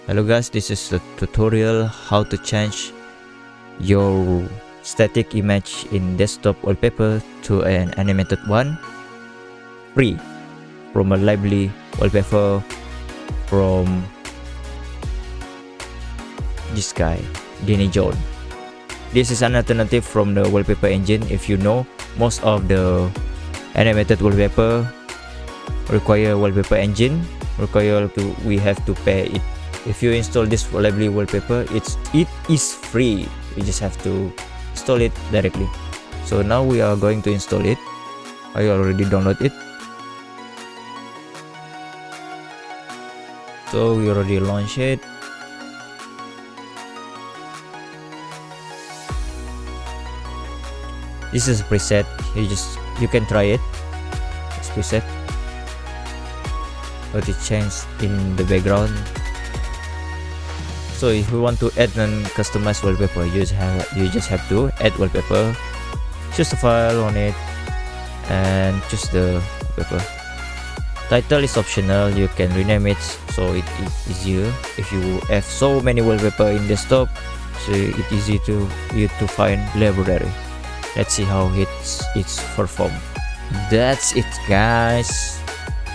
Hello guys, this is the tutorial how to change your static image in desktop wallpaper to an animated one free from a lively wallpaper from this guy, Danny John. This is an alternative from the wallpaper engine. If you know, most of the animated wallpaper require wallpaper engine, we have to pay it. If you install this lively wallpaper, it is free. You just have to install it directly. So now we are going to install it. I already download it. So we already launched it. This is a preset. You can try it. It's preset. But it changed in the background. So if you want to add an customized wallpaper, you just have to add wallpaper, choose the file on it, and choose the wallpaper. Title is optional. You can rename it so it is easier. If you have so many wallpaper in desktop, so it's easy to find library. Let's see how it's performed. That's it, guys.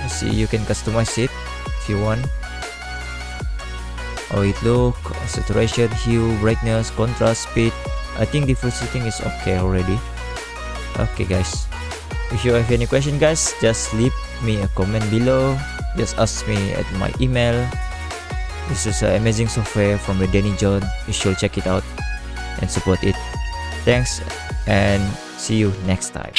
See, you can customize it if you want. How it look, saturation, hue, brightness, contrast, speed. I think default setting is okay already. Okay guys, if you have any question guys, just leave me a comment below. Just ask me at my email. This is an amazing software from the Danny John. You should check it out and support it. Thanks and see you next time.